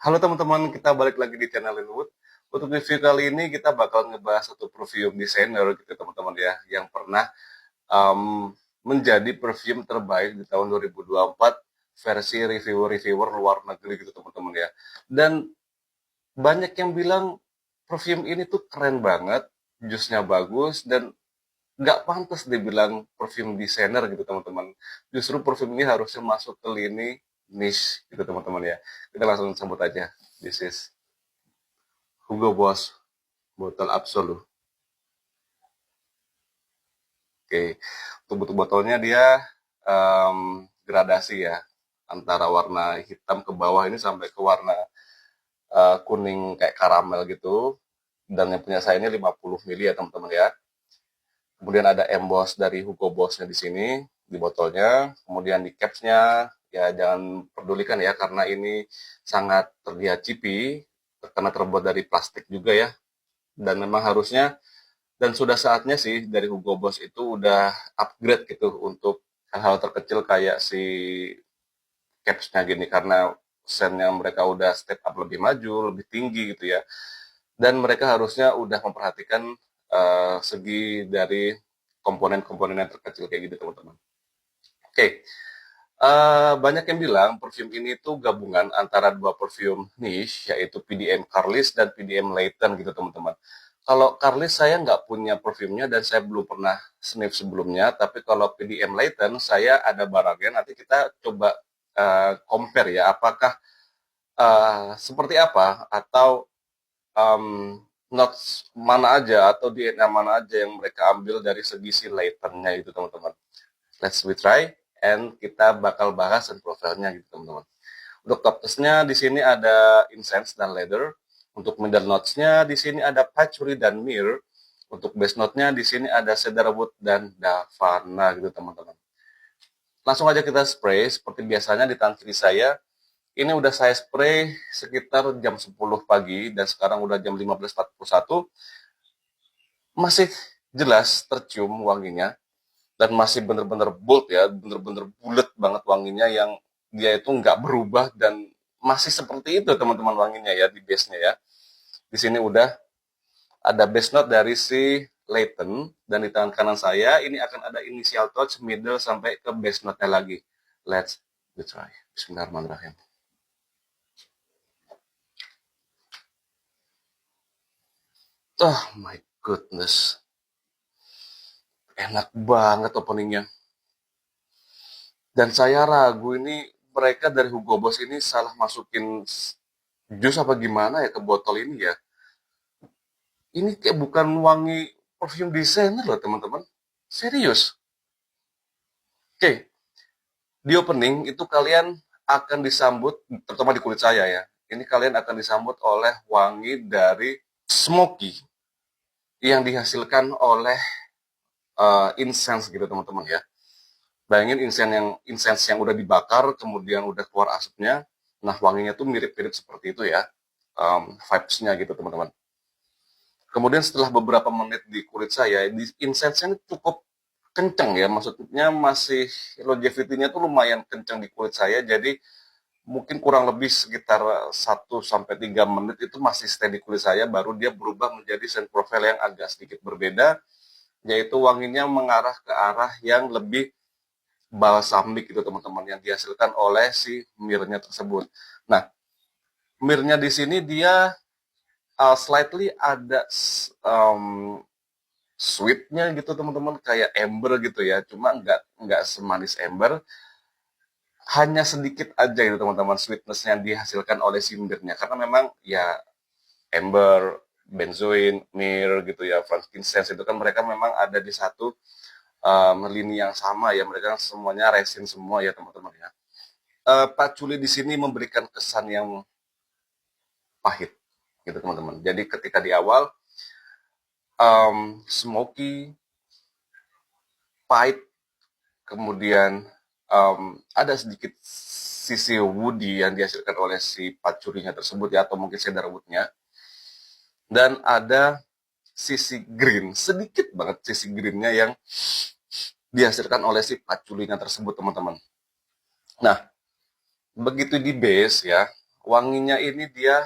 Halo teman-teman, kita balik lagi di channel Linwood. Untuk review kali ini kita bakal ngebahas satu perfume designer gitu teman-teman ya, yang pernah menjadi perfume terbaik di tahun 2024 versi reviewer-reviewer luar negeri gitu teman-teman ya. Dan banyak yang bilang perfume ini tuh keren banget, jusnya bagus, dan nggak pantas dibilang perfume designer gitu teman-teman. Justru perfume ini harusnya masuk ke lini niche gitu teman-teman ya. Kita langsung sambut aja. This is Hugo Boss botol Absolut. Oke, untuk bentuk botolnya dia gradasi ya, antara warna hitam ke bawah ini sampai ke warna kuning kayak karamel gitu. Dan yang punya saya ini 50 ml ya teman-teman ya. Kemudian ada emboss dari Hugo Boss-nya di sini di botolnya. Kemudian di caps-nya ya jangan pedulikan ya karena ini sangat terlihat cheapy karena terbuat dari plastik juga ya. Dan memang harusnya dan sudah saatnya sih dari Hugo Boss itu udah upgrade gitu untuk hal-hal terkecil kayak si caps-nya gini karena sennya mereka udah step up lebih maju, lebih tinggi gitu ya. Dan mereka harusnya udah memperhatikan segi dari komponen-komponen yang terkecil kayak gitu teman-teman. Oke, banyak yang bilang perfume ini tuh gabungan antara dua perfume niche yaitu PDM Carlis dan PDM Layton gitu teman-teman. Kalau Carlis saya nggak punya perfumenya dan saya belum pernah sniff sebelumnya, tapi kalau PDM Layton saya ada barangnya. Nanti kita coba compare ya, apakah seperti apa atau notes mana aja atau DNA mana aja yang mereka ambil dari segi si Laytonnya itu teman-teman. Let's we try and kita bakal bahas dan profilnya gitu teman-teman. Untuk top testnya di sini ada incense dan leather. Untuk middle notes-nya di sini ada patchouli dan myrrh. Untuk base note-nya di sini ada cedarwood dan davana gitu teman-teman. Langsung aja kita spray seperti biasanya di tangan kiri saya. Ini udah saya spray sekitar jam 10 pagi dan sekarang udah jam 15.41. Masih jelas tercium wanginya dan masih bener-bener bold ya, bener-bener bulat banget wanginya yang dia itu nggak berubah dan masih seperti itu teman-teman wanginya ya di base-nya ya. Di sini udah ada base note dari si Layton dan di tangan kanan saya ini akan ada initial touch, middle sampai ke base note-nya lagi. Let's try. Bismillahirrahmanirrahim. Oh my goodness. Enak banget openingnya. Dan saya ragu ini mereka dari Hugo Boss ini salah masukin jus apa gimana ya ke botol ini ya. Ini kayak bukan wangi perfume designer loh teman-teman. Serius. Oke, di opening itu kalian akan disambut, terutama di kulit saya ya. Ini kalian akan disambut oleh wangi dari smoky yang dihasilkan oleh incense gitu teman-teman ya. Bayangin incense yang udah dibakar, kemudian udah keluar asapnya. Nah, wanginya tuh mirip-mirip seperti itu ya. Vibes-nya gitu teman-teman. Kemudian setelah beberapa menit di kulit saya, incense-nya cukup kenceng ya, maksudnya masih longevity-nya tuh lumayan kenceng di kulit saya, jadi mungkin kurang lebih sekitar 1 sampai 3 menit itu masih stay di kulit saya, baru dia berubah menjadi scent profile yang agak sedikit berbeda, yaitu wanginya mengarah ke arah yang lebih balsamik gitu teman-teman, yang dihasilkan oleh si mirnya tersebut. Nah, mirnya di sini dia slightly ada sweetnya gitu teman-teman, kayak ember gitu ya, cuma nggak semanis ember, hanya sedikit aja gitu teman-teman sweetness yang dihasilkan oleh si mirnya, karena memang ya ember, benzoin, myrrh gitu ya, frankincense itu kan mereka memang ada di satu lini yang sama ya, mereka semuanya resin semua ya teman-teman ya. Patchouli di sini memberikan kesan yang pahit gitu teman-teman. Jadi ketika di awal smoky, pahit, kemudian ada sedikit sisi woody yang dihasilkan oleh si patchouli-nya tersebut ya, atau mungkin cedarwood-nya, dan ada sisi green, sedikit banget sisi green-nya yang dihasilkan oleh si patchouli-nya tersebut teman-teman. Nah, begitu di base ya, wanginya ini dia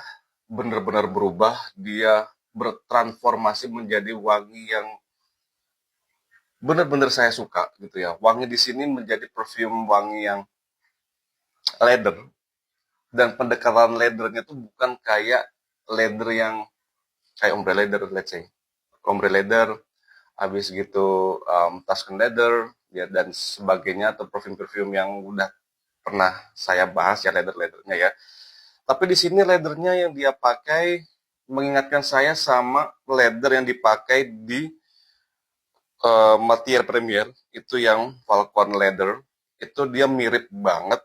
benar-benar berubah, dia bertransformasi menjadi wangi yang benar-benar saya suka gitu ya. Wangi di sini menjadi perfume wangi yang leather, dan pendekatan leathernya tuh bukan kayak leather yang kayak ombre leather, let's say ombre leather, habis gitu Tuscan leather ya dan sebagainya, atau perfume-perfume yang udah pernah saya bahas ya leather-leathernya ya. Tapi di sini leathernya yang dia pakai mengingatkan saya sama leather yang dipakai di Matier Premier, itu yang Falcon leather. Itu dia mirip banget,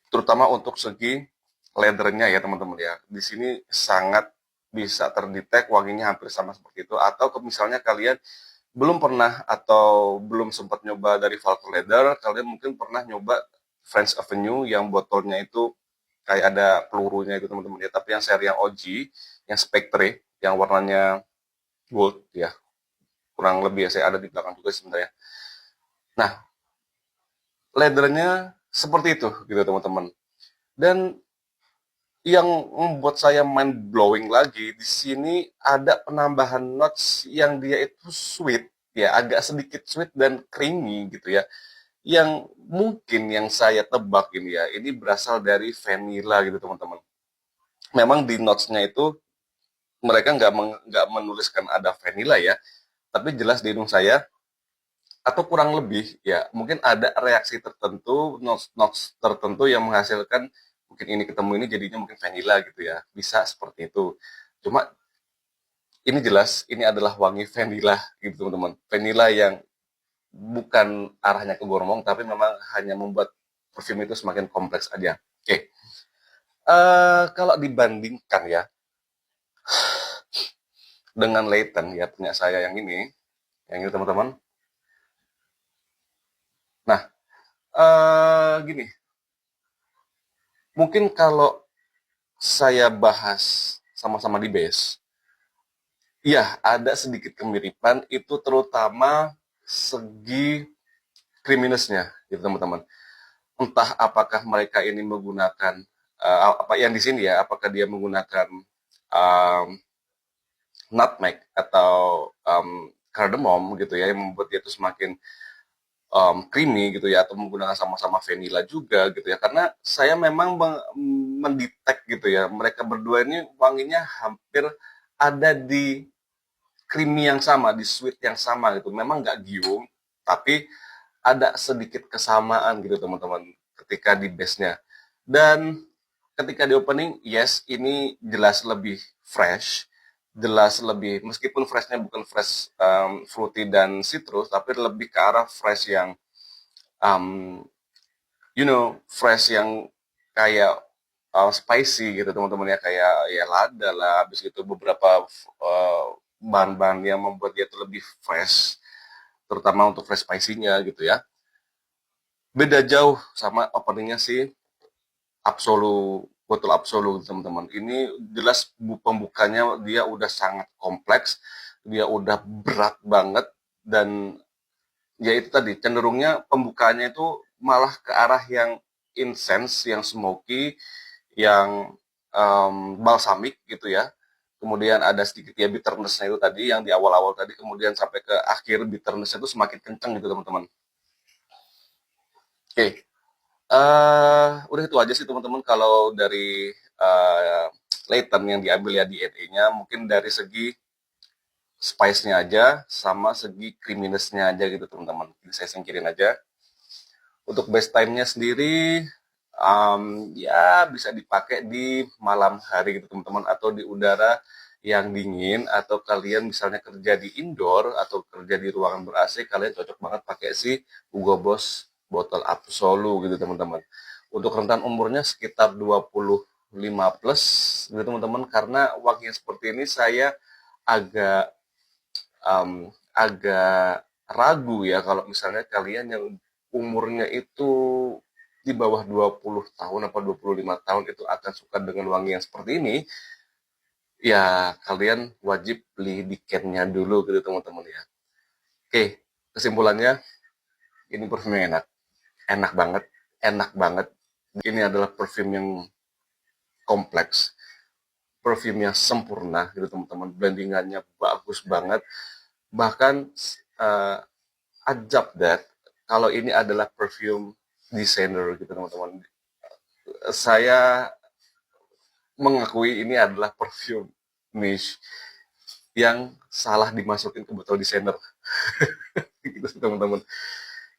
terutama untuk segi leathernya ya teman-teman ya. Di sini sangat bisa terdetek wanginya hampir sama seperti itu. Atau misalnya kalian belum pernah atau belum sempat nyoba dari Falcon Leather, kalian mungkin pernah nyoba French Avenue yang botolnya itu kayak ada pelurunya itu teman-teman ya. Tapi yang seri yang OG, yang Spectre, yang warnanya gold ya, kurang lebih ya, saya ada di belakang juga sebenarnya. Nah, leathernya seperti itu gitu teman-teman. Dan yang membuat saya mind blowing lagi di sini ada penambahan notes yang dia itu sweet ya, agak sedikit sweet dan creamy gitu ya, yang mungkin yang saya tebak ini ya, ini berasal dari vanilla gitu teman-teman. Memang di notes-nya itu mereka nggak menuliskan ada vanilla ya, tapi jelas di hidung saya, atau kurang lebih ya, mungkin ada reaksi tertentu, notes notes tertentu yang menghasilkan mungkin ini ketemu ini jadinya mungkin vanilla gitu ya, bisa seperti itu. Cuma ini jelas ini adalah wangi vanilla gitu teman-teman, vanilla yang bukan arahnya ke gormong, tapi memang hanya membuat perfume itu semakin kompleks aja. Oke. Kalau dibandingkan ya dengan Layton ya punya saya yang ini teman-teman. Nah, gini, mungkin kalau saya bahas sama-sama di base, ya ada sedikit kemiripan itu, terutama segi creaminess-nya gitu teman-teman. Entah apakah mereka ini menggunakan apa yang di sini ya, apakah dia menggunakan um, nutmeg atau cardamom gitu ya, yang membuat dia itu semakin creamy gitu ya, atau menggunakan sama-sama vanilla juga gitu ya, karena saya memang mendetek gitu ya, mereka berdua ini wanginya hampir ada di creamy yang sama, di sweet yang sama gitu, memang nggak giung, tapi ada sedikit kesamaan gitu teman-teman ketika di base-nya. Dan ketika di opening, yes, ini jelas lebih fresh, jelas lebih, meskipun freshnya bukan fresh fruity dan citrus, tapi lebih ke arah fresh yang um, fresh yang kayak spicy gitu teman-teman ya, kayak ya lada lah, habis itu beberapa bahan-bahan yang membuat dia tuh lebih fresh, terutama untuk fresh spicy-nya gitu ya. Beda jauh sama openingnya sih botol Absolu teman-teman. Ini jelas pembukanya dia udah sangat kompleks, dia udah berat banget, dan ya itu tadi cenderungnya pembukanya itu malah ke arah yang incense, yang smoky, yang balsamic gitu ya. Kemudian ada sedikit ya bitterness-nya itu tadi yang di awal-awal tadi, kemudian sampai ke akhir bitterness-nya itu semakin kencang gitu teman-teman. Oke, udah itu aja sih teman-teman kalau dari Layton yang diambil ya DNA-nya, mungkin dari segi spice-nya aja sama segi creaminess-nya aja gitu teman-teman. Ini saya singkirin aja. Untuk base time-nya sendiri, ya bisa dipakai di malam hari gitu teman-teman, atau di udara yang dingin, atau kalian misalnya kerja di indoor atau kerja di ruangan ber-AC, kalian cocok banget pakai si Hugo Boss botol Absolu gitu teman-teman. Untuk rentan umurnya sekitar 25 plus gitu teman-teman, karena wangi seperti ini saya agak agak ragu ya kalau misalnya kalian yang umurnya itu di bawah 20 tahun atau 25 tahun itu akan suka dengan wangi yang seperti ini, ya kalian wajib beli di can-nya dulu gitu teman-teman ya. Oke, kesimpulannya ini perfume yang enak, enak banget, enak banget. Ini adalah perfume yang kompleks, perfumnya sempurna gitu teman-teman, blendingannya bagus banget. Bahkan ajab that kalau ini adalah perfume designer gitu teman-teman. Saya mengakui ini adalah perfume niche yang salah dimasukin ke botol designer gitu teman-teman.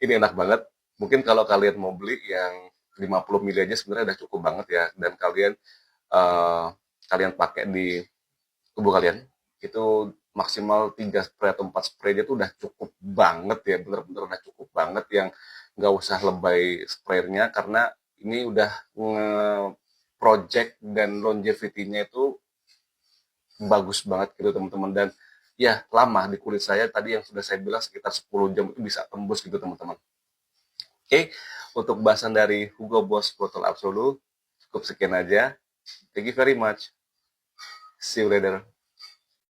Ini enak banget. Mungkin kalau kalian mau beli yang 50 ml aja sebenarnya udah cukup banget ya, dan eh, kalian pakai di tubuh kalian itu maksimal 3 spray atau 4 spray aja tuh udah cukup banget ya, bener-bener udah cukup banget, yang nggak usah lebay spraynya, karena ini udah project dan longevity-nya itu bagus banget gitu teman-teman, dan ya lama di kulit saya, tadi yang sudah saya bilang sekitar 10 jam itu bisa tembus gitu teman-teman. Oke, untuk bahasan dari Hugo Boss Bottle Absolute cukup sekian aja. Thank you very much. See you later.